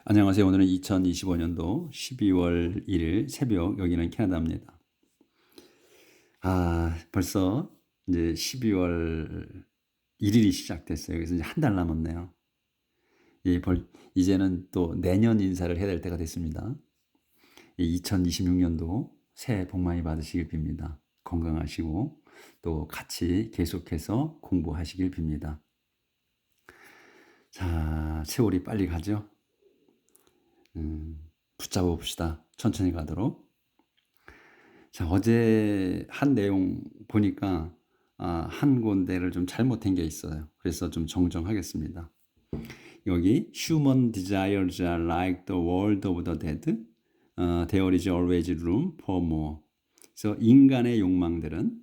안녕하세요. 오늘은 2025년도 12월 1일 새벽, 여기는 캐나다입니다. 벌써 이제 12월 1일이 시작됐어요. 그래서 이제 한 달 남았네요. 이제는 또 내년 인사를 해야 될 때가 됐습니다. 2026년도 새해 복 많이 받으시길 빕니다. 건강하시고 또 같이 계속해서 공부하시길 빕니다. 자, 세월이 빨리 가죠? 붙잡아 봅시다. 천천히 가도록. 자, 어제 한 내용 보니까 한 군데를 좀 잘못된 게 있어요. 그래서 좀 정정하겠습니다. 여기 Human desires are like the world of the dead. There is always room for more. 그래서 인간의 욕망들은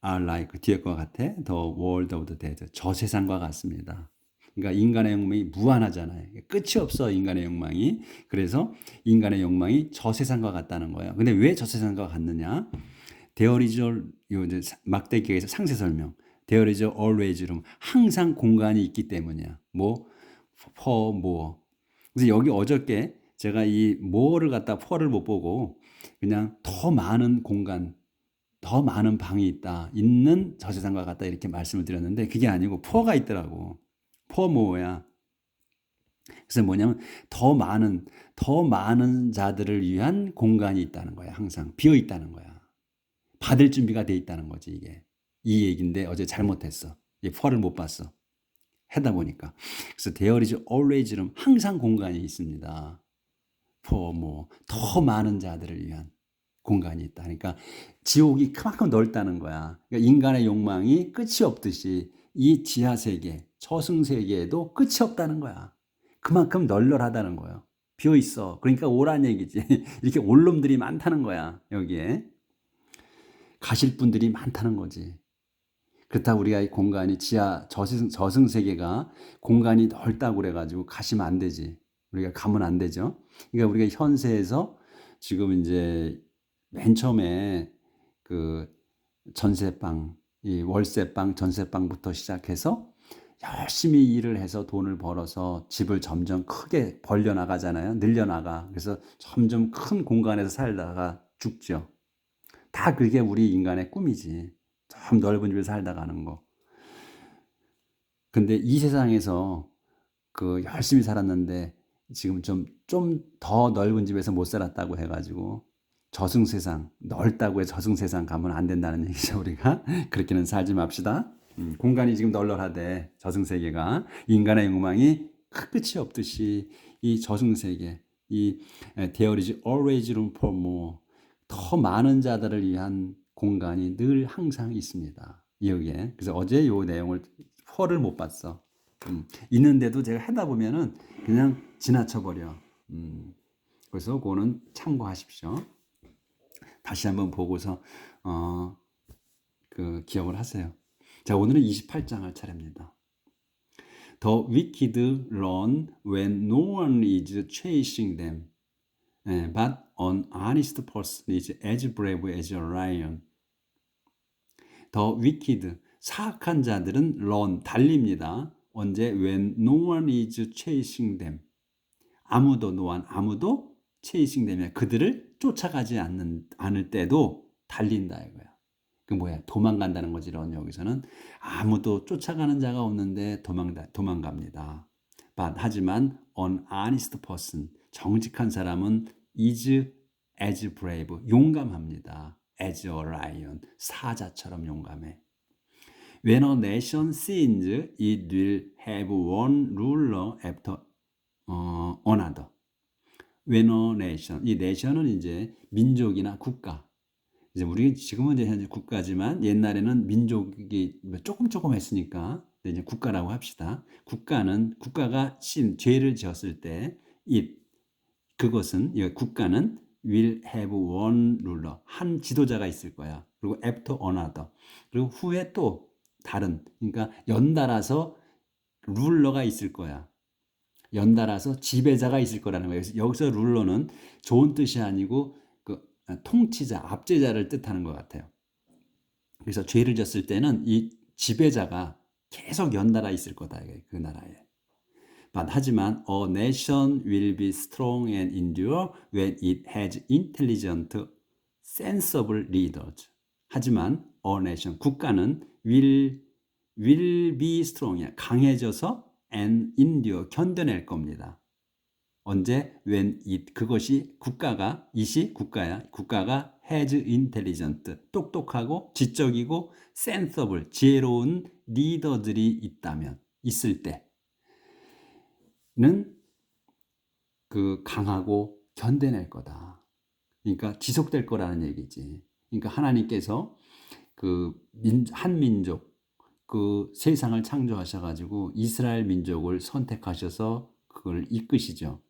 are like 뒤에 거 같아. The world of the dead. 저 세상과 같습니다. 그러니까 인간의 욕망이 무한하잖아요. 끝이 없어, 인간의 욕망이. 그래서 인간의 욕망이 저 세상과 같다는 거예요. 근데 왜 저 세상과 같느냐? There is 막대기에서 상세 설명. There is always room. 항상 공간이 있기 때문이야. 뭐 for more. 그래서 여기 어저께 제가 이 more를 갖다 for를 못 보고 그냥 더 많은 공간, 더 많은 방이 있는 저 세상과 같다 이렇게 말씀을 드렸는데 그게 아니고 for가 있더라고. for more야. 그래서 뭐냐면 더 많은 자들을 위한 공간이 있다는 거야. 항상 비어 있다는 거야. 받을 준비가 돼 있다는 거지 이게. 이 얘기인데 어제 잘못했어. for를 못 봤어. 하다 보니까. 그래서 there is always room. 항상 공간이 있습니다. for more. 더 많은 자들을 위한 공간이 있다. 그러니까 지옥이 그만큼 넓다는 거야. 그러니까 인간의 욕망이 끝이 없듯이 이 지하 세계, 저승 세계에도 끝이 없다는 거야. 그만큼 널널하다는 거예요. 비어 있어. 그러니까 오란 얘기지. 이렇게 올 놈들이 많다는 거야. 여기에 가실 분들이 많다는 거지. 그렇다고 우리가 이 공간이 저승 세계가 공간이 넓다고 그래가지고 가시면 안 되지. 우리가 가면 안 되죠. 그러니까 우리가 현세에서 지금 이제 맨 처음에 그 전세방, 이 월세방, 전세방부터 시작해서 열심히 일을 해서 돈을 벌어서 집을 점점 크게 벌려나가잖아요. 늘려나가. 그래서 점점 큰 공간에서 살다가 죽죠. 다 그게 우리 인간의 꿈이지. 좀 넓은 집에 살다 가는 거. 근데 이 세상에서 그 열심히 살았는데 지금 좀 더 넓은 집에서 못 살았다고 해가지고 저승세상, 넓다고 해서 저승세상 가면 안 된다는 얘기죠, 우리가. 그렇게는 살지 맙시다. 공간이 지금 널널하대, 저승세계가. 인간의 욕망이 끝이 없듯이 이 저승세계, 이 There is always room for more. 더 많은 자들을 위한 공간이 늘 항상 있습니다. 여기에. 그래서 어제 요 내용을 펄을 못 봤어. 있는데도 제가 하다 보면은 그냥 지나쳐버려. 그래서 그거는 참고하십시오. 다시 한번 보고서 그 기억을 하세요. 자, 오늘은 28장 할 차례입니다. The wicked run when no one is chasing them, but an honest person is as brave as a lion. The wicked, 사악한 자들은 run, 달립니다. 언제? When no one is chasing them. 아무도 chasing them이야. 그들을 쫓아가지 않을 때도 달린다 이거야. 그 뭐야? 도망간다는 거지. run 여기서는 아무도 쫓아가는 자가 없는데 도망갑니다. But 하지만 an honest person, 정직한 사람은 is as brave, 용감합니다. as a lion, 사자처럼 용감해. When a nation sins, it will have one ruler after another. When a nation, 이 nation은 이제 민족이나 국가. 이제 우리 지금은 이제 현재 국가지만 옛날에는 민족이 조금 했으니까 이제 국가라고 합시다. 국가가 죄를 지었을 때 국가는 will have one ruler, 한 지도자가 있을 거야. 그리고 after another, 그리고 후에 또 다른, 그러니까 연달아서 룰러가 있을 거야. 연달아서 지배자가 있을 거라는 거예요. 여기서 룰러는 좋은 뜻이 아니고 그 통치자, 압제자를 뜻하는 것 같아요. 그래서 죄를 졌을 때는 이 지배자가 계속 연달아 있을 거다, 그 나라에. 하지만 a nation will be strong and endure when it has intelligent, sensible leaders. 하지만 a nation, 국가는 will be strong이야. 강해져서 and endure, 견뎌낼 겁니다. 언제? when it, 그것이 국가가, it이 국가야. 국가가 has intelligent, 똑똑하고 지적이고 sensible, 지혜로운 리더들이 있다면, 있을 때는 그 강하고 견뎌낼 거다. 그러니까 지속될 거라는 얘기지. 그러니까 하나님께서 그 한 민족, 그 세상을 창조하셔가지고 이스라엘 민족을 선택하셔서 그걸 이끄시죠.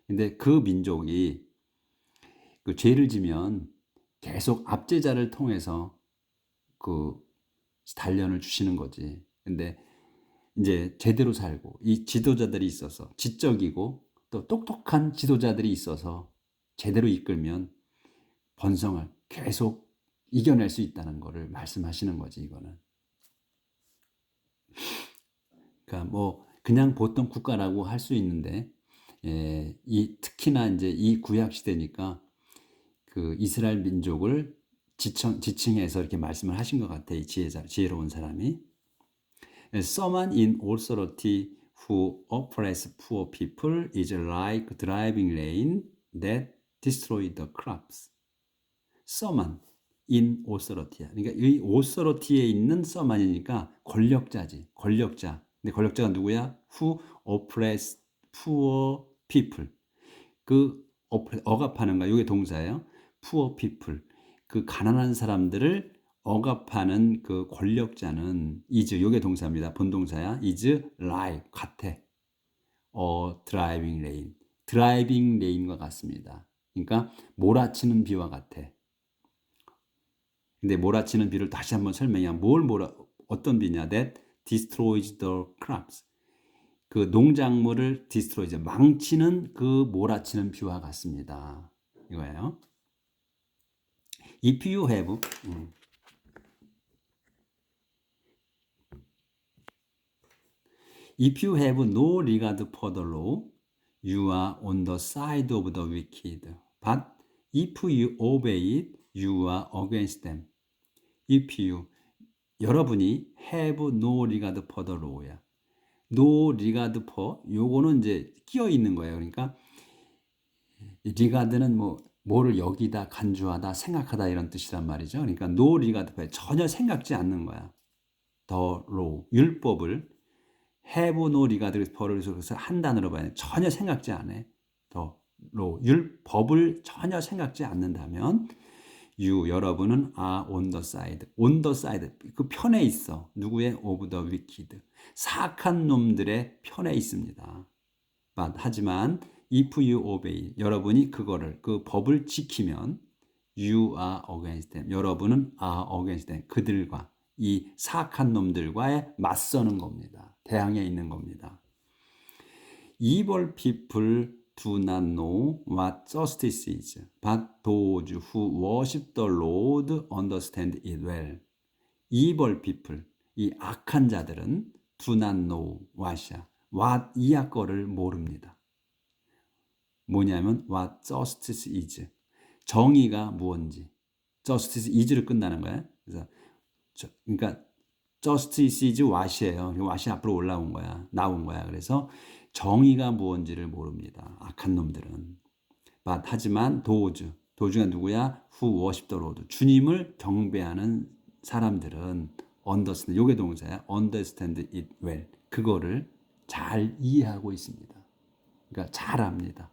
근데 그 민족이 그 죄를 지면 계속 압제자를 통해서 그 단련을 주시는 거지. 근데 이제 제대로 살고 이 지도자들이 있어서 지적이고 또 똑똑한 지도자들이 있어서 제대로 이끌면 번성을 계속 이겨낼 수 있다는 거를 말씀하시는 거지, 이거는. 그러니까 뭐 그냥 보통 국가라고 할 수 있는데, 이 특히나 이제 이 구약 시대니까 그 이스라엘 민족을 지칭해서 이렇게 말씀을 하신 것 같아, 이 지혜로운 사람이. Someone in authority who oppress poor people is like driving rain that destroy the crops. Someone in authority야. 그러니까 이 authority에 있는 someone이니까 권력자지, 권력자. 근데 권력자가 누구야? Who oppress poor people. 그 억압하는 거, 이게 동사예요. poor people. 그 가난한 사람들을 억압하는 그 권력자는 is, 이게 동사입니다. 본동사야. is like, 같아. driving rain. driving rain과 같습니다. 그러니까 몰아치는 비와 같아. 근데 몰아치는 비를 다시 한번 설명해. 어떤 비냐? That destroys the crops. 그 농작물을 destroy, 망치는 그 몰아치는 비와 같습니다. 이거예요. If you have If you have no regard for the law, you are on the side of the wicked. But if you obey it, you are against them. If you, 여러분이 have no regard for the law야. no regard for, 요거는 이제 끼어 있는 거예요. 그러니까 regard는 뭐를 여기다, 간주하다, 생각하다 이런 뜻이란 말이죠. 그러니까 no regard for, 전혀 생각지 않는 거야. the law, 율법을 have no regard for를 한 단어로 봐야 돼. 전혀 생각지 않아. the law, 율법을 전혀 생각지 않는다면 you, 여러분은 are on the side. on the side, 그 편에 있어. 누구의? of the wicked. 사악한 놈들의 편에 있습니다. But, 하지만 if you obey, 여러분이 그거를, 그 법을 지키면 you are against them. 여러분은 are against them. 그들과, 이 사악한 놈들과의 맞서는 겁니다. 대항해 있는 겁니다. Evil people do not know what justice is, but those who worship the Lord understand it well. Evil people, 이 악한 자들은 do not know what이야. what, 이하 거를 모릅니다. 뭐냐면 what justice is, 정의가 무엇인지. justice is를 끝나는 거야. 그래서 그러니까 justice is what이에요. what이 앞으로 올라온 거야. 나온 거야. 그래서 정의가 무엇인지를 모릅니다. 악한 놈들은. But, 하지만 도주가 누구야? Who worship the Lord. 주님을 경배하는 사람들은 understand, 요게 동사야. understand it well. 그거를 잘 이해하고 있습니다. 그러니까 잘 압니다.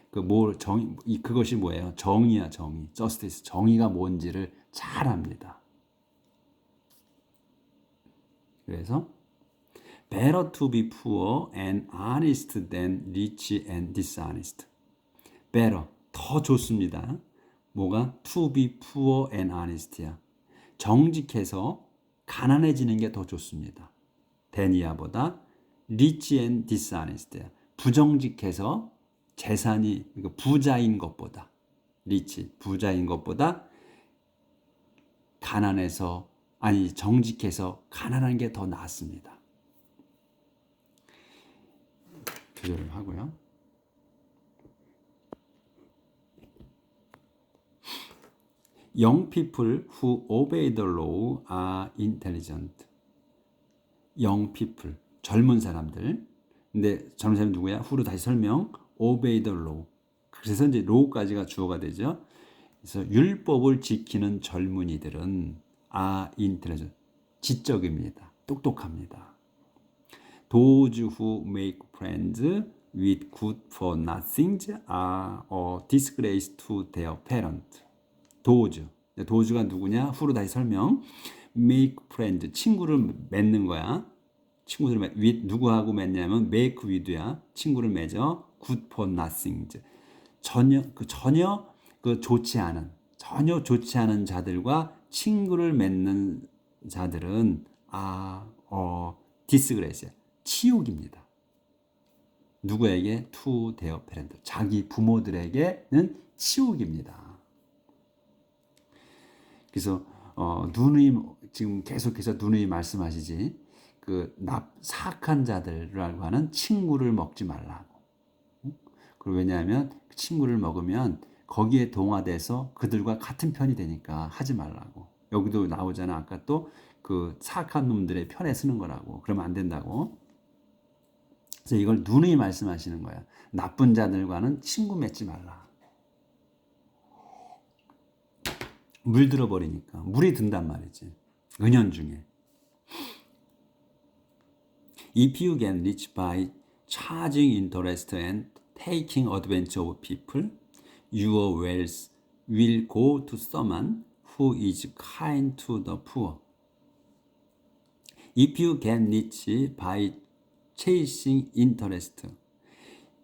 그것이 뭐예요? 정의야, 정의. justice, 정의가 뭔지를 잘 압니다. 그래서 better to be poor and honest than rich and dishonest. better, 더 좋습니다. 뭐가? to be poor and honest야. 정직해서 가난해지는 게 더 좋습니다. than이야보다 rich and dishonest야. 부정직해서 재산이, 그러니까 부자인 것보다, rich, 부자인 것보다 정직해서 가난한 게 더 낫습니다. 조절을 하고요. Young people who obey the law are intelligent. Young people, 젊은 사람들. 근데 젊은 사람이 누구야? who로 다시 설명. obey the law. 그래서 이제 law까지가 주어가 되죠. 그래서 율법을 지키는 젊은이들은 are intelligent. 지적입니다. 똑똑합니다. Those who make friends with good for nothings are a disgrace to their parents. 도우즈가 누구냐? 후로 다시 설명. make friend, 친구를 맺는 거야. 친구를 with 누구하고 맺냐면 make with야. 친구를 맺어. good for nothing. 전혀 좋지 않은 자들과 친구를 맺는 자들은 disgrace, 치욕입니다. 누구에게? to their parents. 자기 부모들에게는 치욕입니다. 그래서 누누이 지금 계속해서 누누이 말씀하시지. 사악한 자들이라고 하는 친구를 먹지 말라고. 그리고 왜냐하면 친구를 먹으면 거기에 동화돼서 그들과 같은 편이 되니까 하지 말라고. 여기도 나오잖아. 아까 또 그 사악한 놈들의 편에 쓰는 거라고. 그러면 안 된다고. 그래서 이걸 누누이 말씀하시는 거야. 나쁜 자들과는 친구 맺지 말라. 물들어 버리니까 물이 든단 말이지. 은연중에. If you get rich by charging interest and taking advantage of people, your wealth will go to someone who is kind to the poor. If you get rich by chasing interest,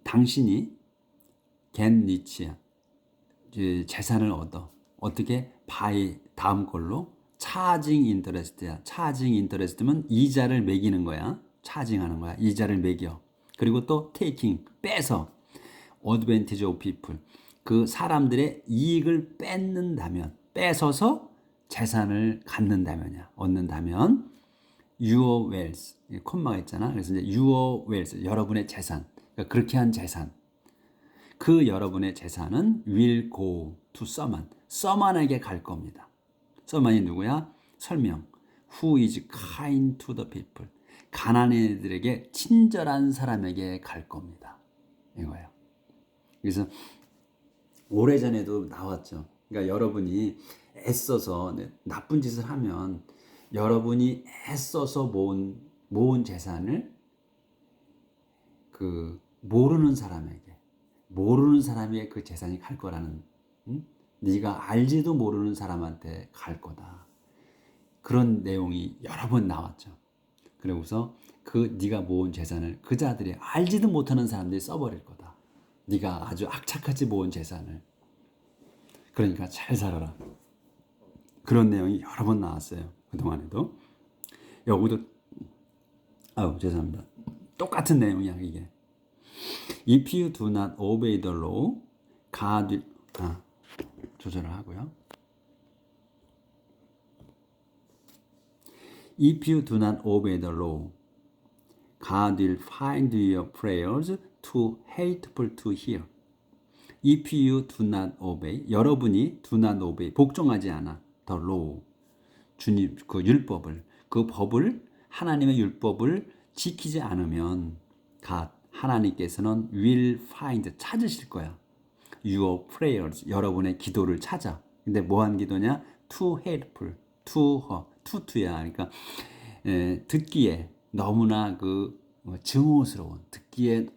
당신이 get rich야. 재산을 얻어. 어떻게? by 다음 걸로 charging interest야. charging interest면 이자를 매기는 거야. charging하는 거야. 이자를 매겨. 그리고 또 taking 빼서 advantage of people 그 사람들의 이익을 뺏는다면 뺏어서 재산을 갖는다면이야. 얻는다면 your wealth 콤마가 있잖아. 그래서 이제 your wealth 여러분의 재산 그러니까 그렇게 한 재산 그 여러분의 재산은 will go to someone someone에게 갈 겁니다. someone이 누구야? 설명 who is kind to the people 가난한 애들에게 친절한 사람에게 갈 겁니다. 이거예요. 그래서 오래전에도 나왔죠. 그러니까 여러분이 애써서 나쁜 짓을 하면 여러분이 애써서 모은 재산을 모르는 사람에게 그 재산이 갈 거라는 네가 알지도 모르는 사람한테 갈 거다. 그런 내용이 여러 번 나왔죠. 그러고서 네가 모은 재산을 그 자들이 알지도 못하는 사람들이 써버릴 거다. 네가 아주 악착같이 모은 재산을. 그러니까 잘 살아라. 그런 내용이 여러 번 나왔어요. 그동안에도. 여기도 죄송합니다. 똑같은 내용이야 이게. If you do not obey the law, God will 조절을 하고요. If you do not obey the law, God will find your prayers too hateful to hear. If you do not obey, 여러분이 do not obey, 복종하지 않아. The law, 주님 그 율법을, 그 법을 하나님의 율법을 지키지 않으면 God, 하나님께서는 will find, 찾으실 거야. Your prayers, 여러분의 기도를 찾아. 근데 뭐한 기도냐? Too hateful, to야. 그러니까 듣기에 너무나 증오스러운, 듣기에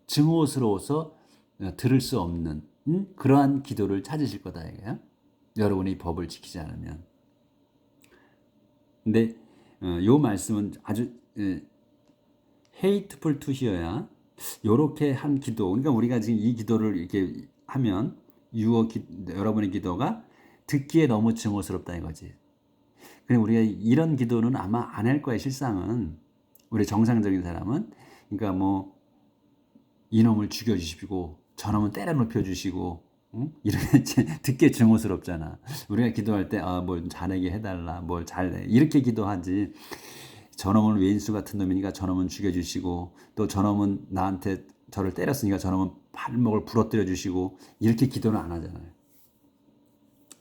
증오스러워서 들을 수 없는 그러한 기도를 찾으실 거다 이거야. 여러분이 법을 지키지 않으면. 근데 요 말씀은 아주 hateful to hear야. 요렇게 한 기도. 그러니까 우리가 지금 이 기도를 이렇게 하면 여러분의 기도가 듣기에 너무 증오스럽다 이거지. 그럼 우리가 이런 기도는 아마 안 할 거야 실상은. 우리 정상적인 사람은 그러니까 뭐 이놈을 죽여주시고 저놈은 때려 눕혀주시고 이렇게 듣기에 증오스럽잖아. 우리가 기도할 때 뭘 잘하게 해달라 뭘 잘해 이렇게 기도하지. 저놈은 왼수 같은 놈이니까 저놈은 죽여주시고 또 저놈은 나한테 저를 때렸으니까 저놈은 발목을 부러뜨려 주시고 이렇게 기도는 안 하잖아요.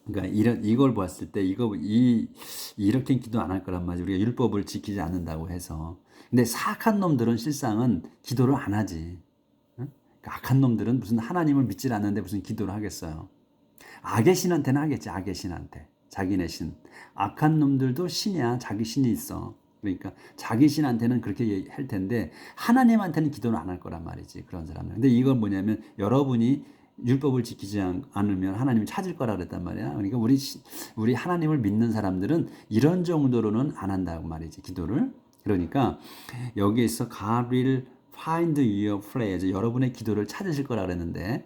그러니까 이걸 봤을 때 이렇게 기도 안 할 거란 말이지. 우리가 율법을 지키지 않는다고 해서. 근데 사악한 놈들은 실상은 기도를 안 하지. 응? 그러니까 악한 놈들은 무슨 하나님을 믿질 않는데 무슨 기도를 하겠어요. 악의 신한테는 하겠지. 악의 신한테. 자기네 신. 악한 놈들도 신이야. 자기 신이 있어. 그러니까 자기 신한테는 그렇게 할 텐데 하나님한테는 기도를 안 할 거란 말이지. 그런 사람들. 근데 이건 뭐냐면 여러분이 율법을 지키지 않으면 하나님을 찾을 거라 그랬단 말이야. 그러니까 우리 하나님을 믿는 사람들은 이런 정도로는 안 한다고 말이지. 기도를. 그러니까 여기에서 God will find your prayer. 여러분의 기도를 찾으실 거라 그랬는데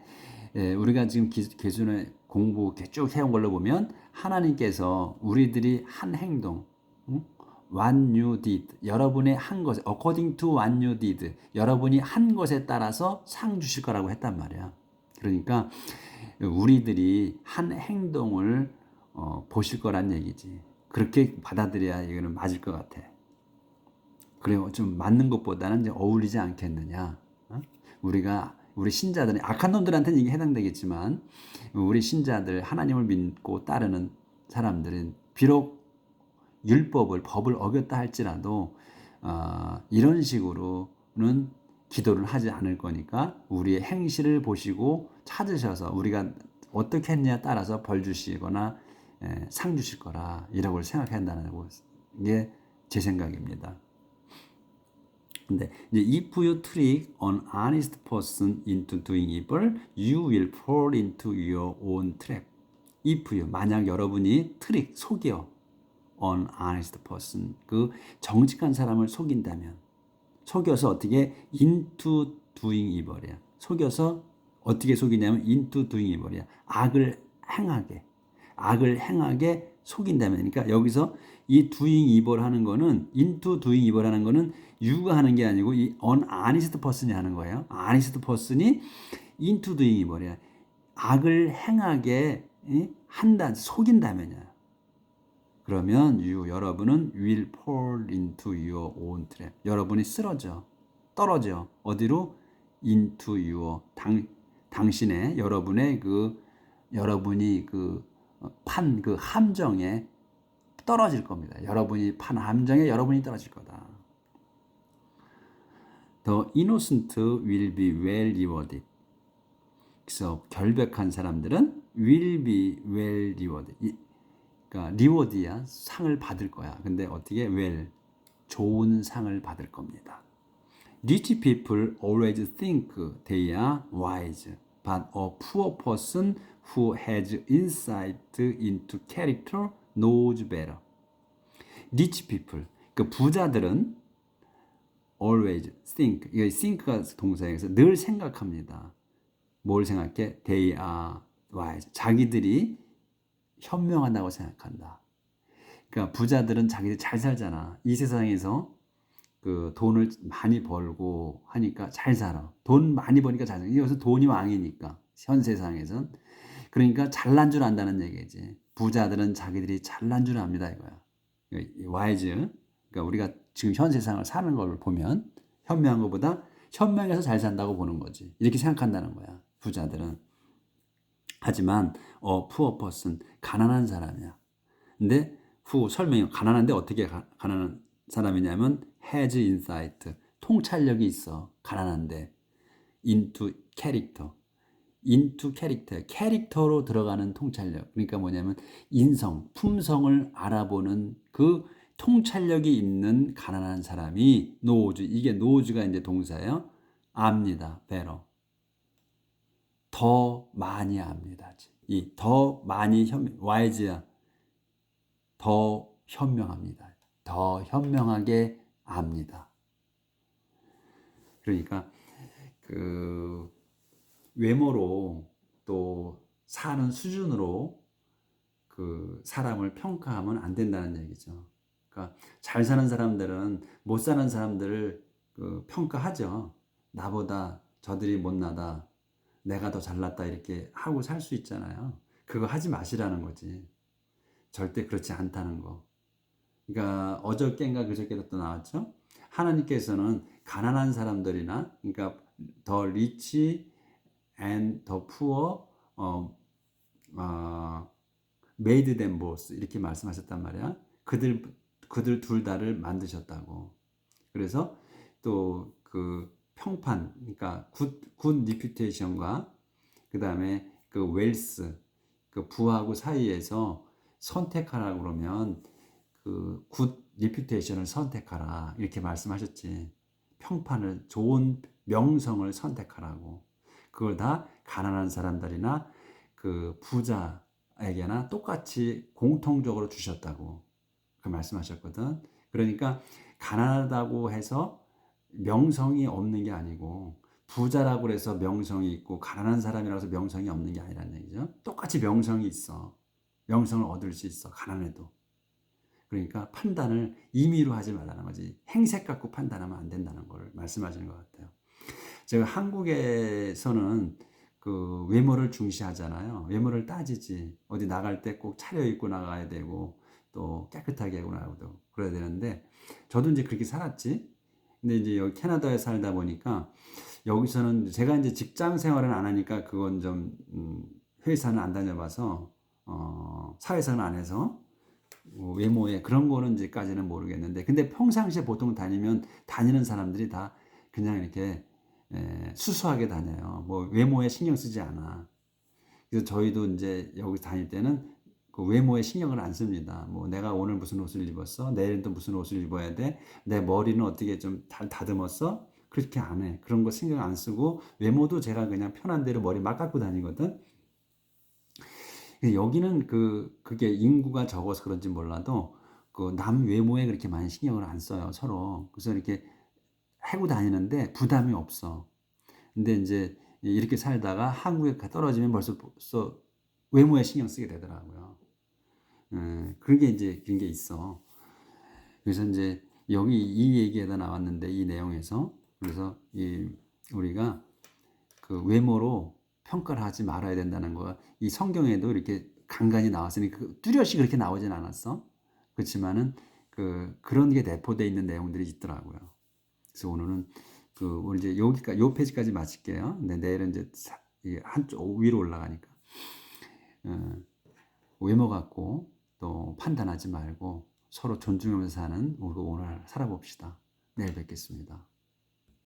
우리가 지금 개순의 공부 쭉 해온 걸로 보면 하나님께서 우리들이 한 행동, what you did, 여러분의 한 것, according to what you did, 여러분이 한 것에 따라서 상 주실 거라고 했단 말이야. 그러니까 우리들이 한 행동을 보실 거란 얘기지. 그렇게 받아들여야 이거는 맞을 것 같아. 그래요. 좀 맞는 것보다는 이제 어울리지 않겠느냐. 우리 신자들은 악한 놈들한테는 이게 해당되겠지만 우리 신자들 하나님을 믿고 따르는 사람들은 비록 법을 어겼다 할지라도 이런 식으로는 기도를 하지 않을 거니까 우리의 행실을 보시고 찾으셔서 우리가 어떻게 했냐에 따라서 벌 주시거나 상 주실 거라 이라고 생각한다는 게 제 생각입니다. 근데 이제 if you trick an honest person into doing evil, you will fall into your own trap. if you 만약 여러분이 속여 an honest person 그 정직한 사람을 속인다면 속여서 어떻게 into doing evil이야. 속여서 어떻게 속이냐면 into doing evil이야. 악을 행하게 속인다면 그러니까 여기서 이 doing evil 하는 거는 into doing evil 하는 거는 you가 하는 게 아니고 이 honest person이 하는 거예요. honest person이 into doing evil이야. 악을 행하게 속인다면이야. 그러면 여러분은 will fall into your own trap. 여러분이 떨어져. 어디로? into your 당신의 여러분이 판 그 함정에 떨어질 겁니다. 여러분이 판 함정에 여러분이 떨어질 거다. The innocent will be well rewarded. 그래서 결백한 사람들은 will be well rewarded. 그러니까 리워드야. 상을 받을 거야. 근데 어떻게 well 좋은 상을 받을 겁니다. Rich people always think they are wise, but a poor person who has insight into character knows better. Rich people, 그 부자들은 always think, 이게 think가 동사에서 늘 생각합니다. 뭘 생각해? They are wise. 자기들이 현명하다고 생각한다. 그러니까 부자들은 자기들이 잘 살잖아. 이 세상에서 그 돈을 많이 벌고 하니까 잘 살아. 돈 많이 버니까 잘 살아. 여기서 돈이 왕이니까 현 세상에선. 그러니까 잘난 줄 안다는 얘기지. 부자들은 자기들이 잘난 줄 압니다 이거야. 와이즈. 그러니까 우리가 지금 현 세상을 사는 걸 보면 현명한 것보다 현명해서 잘 산다고 보는 거지. 이렇게 생각한다는 거야. 부자들은. 하지만 poor person 가난한 사람이야. 근데 설명이 가난한데 어떻게 가난한 사람이냐면 has insight 통찰력이 있어. 가난한데 into character 캐릭터로 들어가는 통찰력. 그러니까 뭐냐면 품성을 알아보는 그 통찰력이 있는 가난한 사람이 이게 knows,가 이제 동사예요. 압니다. better. 더 많이 압니다. 이 더 많이 wise야. 더 현명합니다. 더 현명하게 압니다. 그러니까 그 외모로 또 사는 수준으로 그 사람을 평가하면 안 된다는 얘기죠. 그러니까 잘 사는 사람들은 못 사는 사람들을 평가하죠. 나보다 저들이 못나다. 내가 더 잘났다 이렇게 하고 살 수 있잖아요. 그거 하지 마시라는 거지. 절대 그렇지 않다는 거. 그러니까 어저께인가 그저께도 또 나왔죠. 하나님께서는 가난한 사람들이나 그러니까 더 리치 and 더 푸어 made them both 이렇게 말씀하셨단 말이야. 그들 둘 다를 만드셨다고. 그래서 또 그 평판, 그러니까 굿 리퓨테이션과 그 다음에 그 웰스, 그 부하고 사이에서 선택하라고 그러면 그 굿 리퓨테이션을 선택하라 이렇게 말씀하셨지. 평판을 좋은 명성을 선택하라고. 그걸 다 가난한 사람들이나 그 부자에게나 똑같이 공통적으로 주셨다고 그 말씀하셨거든. 그러니까 가난하다고 해서 명성이 없는 게 아니고 부자라고 해서 명성이 있고 가난한 사람이라서 명성이 없는 게 아니라는 얘기죠. 똑같이 명성이 있어. 명성을 얻을 수 있어. 가난해도. 그러니까 판단을 임의로 하지 말라는 거지. 행색 갖고 판단하면 안 된다는 걸 말씀하시는 것 같아요. 제가 한국에서는 그 외모를 중시하잖아요. 외모를 따지지. 어디 나갈 때 꼭 차려입고 나가야 되고 또 깨끗하게 하고 나가고 그래야 되는데 저도 이제 그렇게 살았지. 근데 이제 여기 캐나다에 살다 보니까 여기서는 제가 이제 직장 생활은 안 하니까 그건 좀 회사는 안 다녀봐서 사회생활 안 해서 외모에 그런 거는 이제까지는 모르겠는데 근데 평상시에 보통 다니는 사람들이 다 그냥 이렇게 수수하게 다녀요. 뭐 외모에 신경 쓰지 않아. 그래서 저희도 이제 여기 다닐 때는 그 외모에 신경을 안 씁니다. 뭐 내가 오늘 무슨 옷을 입었어? 내일은 또 무슨 옷을 입어야 돼? 내 머리는 어떻게 좀 다듬었어? 그렇게 안 해. 그런 거 신경 안 쓰고 외모도 제가 그냥 편한 대로 머리 막 감고 다니거든. 여기는 그게 인구가 적어서 그런지 몰라도 그 남 외모에 그렇게 많이 신경을 안 써요, 서로. 그래서 이렇게 하고 다니는데 부담이 없어. 근데 이제 이렇게 살다가 한국에 떨어지면 벌써 외모에 신경 쓰게 되더라고요. 그런 게 이제 그런 게 있어. 그래서 이제 여기 이 얘기에다 나왔는데 이 내용에서 그래서 우리가 그 외모로 평가를 하지 말아야 된다는 거. 이 성경에도 이렇게 간간히 나왔으니 뚜렷이 그렇게 나오진 않았어. 그렇지만은 그런 게 내포되어 있는 내용들이 있더라고요. 그래서 오늘은 우리 이제 여기까지 요 페이지까지 마칠게요. 근데 내일은 이제 한쪽 위로 올라가니까 외모 갖고 또 판단하지 말고 서로 존중하면서 사는 우리 오늘 살아봅시다. 내일 뵙겠습니다.